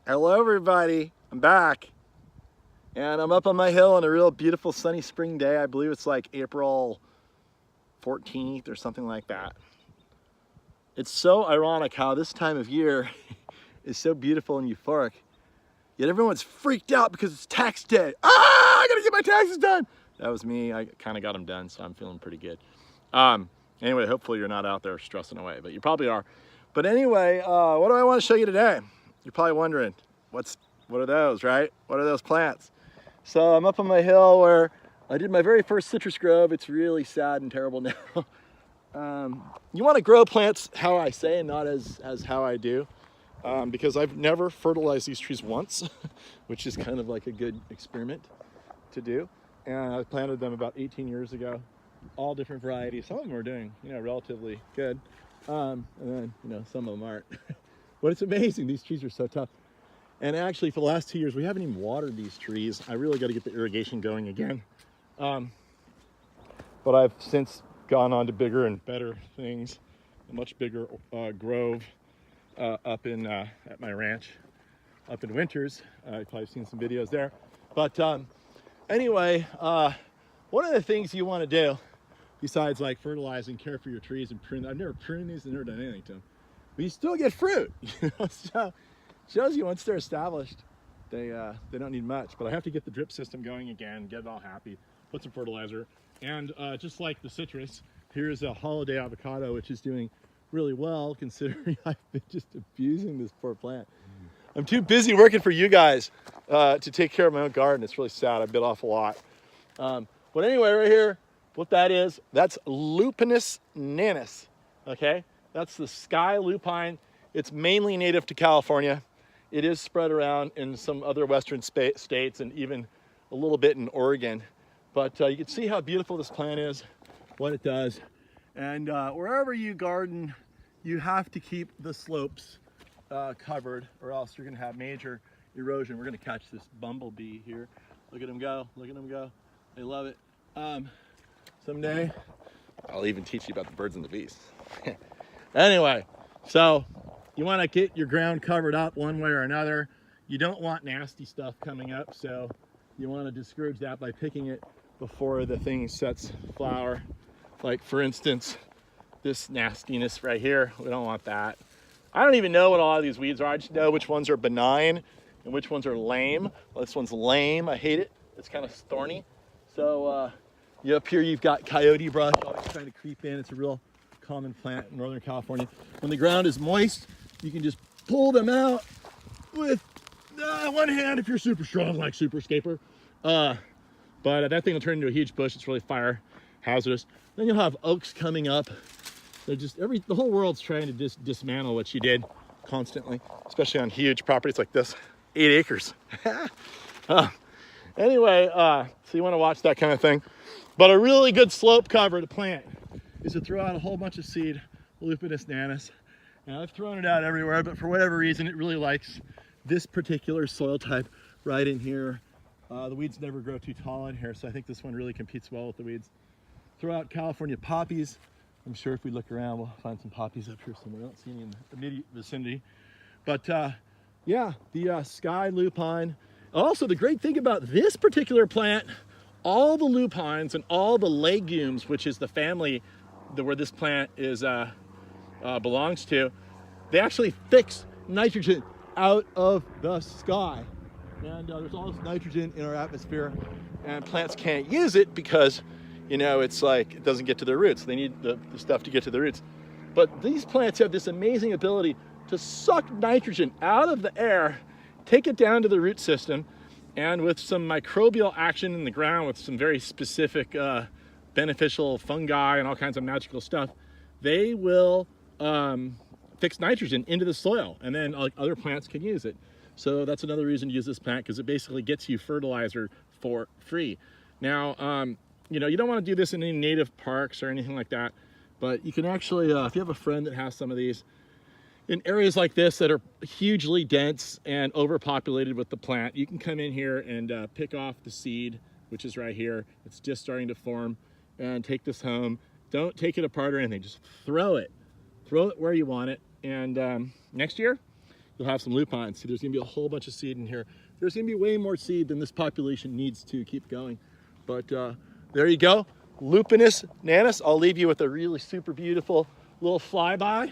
Hello everybody, I'm back. And I'm up on my hill on a real beautiful sunny spring day. I believe it's like April 14th or something like that. It's so ironic how this time of year is so beautiful and euphoric, yet everyone's freaked out because it's tax day. I gotta get my taxes done. That was me. I kind of got them done, so I'm feeling pretty good. Anyway, hopefully you're not out there stressing away, but you probably are. But anyway, what do I want to show you today? You're probably wondering, what are those, right? What are those plants? So I'm up on my hill where I did my very first citrus grove. It's really sad and terrible now. You want to grow plants how I say and not as how I do, because I've never fertilized these trees once, which is kind of like a good experiment to do. And I planted them about 18 years ago, all different varieties. Some of them are doing, relatively good, and then, some of them aren't. But it's amazing. These trees are so tough. And actually, for the last 2 years, we haven't even watered these trees. I really got to get the irrigation going again. But I've since gone on to bigger and better things. A much bigger grove up in at my ranch, up in Winters. You've probably seen some videos there. But anyway, one of the things you want to do, besides like fertilize and care for your trees and prune, I've never pruned these and never done anything to them, but you still get fruit. So shows you once they're established, they don't need much. But I have to get the drip system going again, get it all happy, put some fertilizer, and just like the citrus, here's a holiday avocado, which is doing really well considering I've been just abusing this poor plant. I'm too busy working for you guys to take care of my own garden. It's really sad. I bit off a lot. But anyway, right here, what that is, that's Lupinus nanus. Okay, that's the sky lupine. It's mainly native to California. It is spread around in some other western states and even a little bit in Oregon. But you can see how beautiful this plant is, what it does. And wherever you garden, you have to keep the slopes covered, or else you're gonna have major erosion. We're gonna catch this bumblebee here. Look at him go, look at him go. I love it. Someday, I'll even teach you about the birds and the bees. Anyway, so you want to get your ground covered up one way or another. You don't want nasty stuff coming up, so you want to discourage that by picking it before the thing sets flower. Like for instance, this nastiness right here, we don't want that. I don't even know what a lot of these weeds are. I just know which ones are benign and which ones are lame. Well, this one's lame, I hate it. It's kind of thorny. So up here you've got coyote brush, always trying to creep in. It's a real common plant in Northern California. When the ground is moist, you can just pull them out with one hand if you're super strong, like Super Escaper. But that thing will turn into a huge bush. It's really fire hazardous. Then you'll have oaks coming up. They're just the whole world's trying to dismantle what you did constantly, especially on huge properties like this, 8 acres. Anyway, so you want to watch that kind of thing. But a really good slope cover to plant is to throw out a whole bunch of seed, Lupinus nanus. Now I've thrown it out everywhere, but for whatever reason, it really likes this particular soil type right in here. The weeds never grow too tall in here, so I think this one really competes well with the weeds. Throw out California poppies. I'm sure if we look around, we'll find some poppies up here somewhere. I don't see any in the immediate vicinity. But yeah, the sky lupine. Also, the great thing about this particular plant, all the lupines and all the legumes, which is the family where this plant is belongs to, they actually fix nitrogen out of the sky. And there's all this nitrogen in our atmosphere, and plants can't use it because, it's like it doesn't get to their roots. They need the stuff to get to the roots. But these plants have this amazing ability to suck nitrogen out of the air, take it down to the root system, and with some microbial action in the ground with some very specific beneficial fungi and all kinds of magical stuff, they will fix nitrogen into the soil, and then other plants can use it. So that's another reason to use this plant, because it basically gets you fertilizer for free. Now, you don't want to do this in any native parks or anything like that, but you can actually, if you have a friend that has some of these, in areas like this that are hugely dense and overpopulated with the plant, you can come in here and pick off the seed, which is right here. It's just starting to form, and take this home. Don't take it apart or anything, just throw it where you want it. And next year, you'll have some lupines. See, there's gonna be a whole bunch of seed in here. There's gonna be way more seed than this population needs to keep going. But there you go, Lupinus nanus. I'll leave you with a really super beautiful little flyby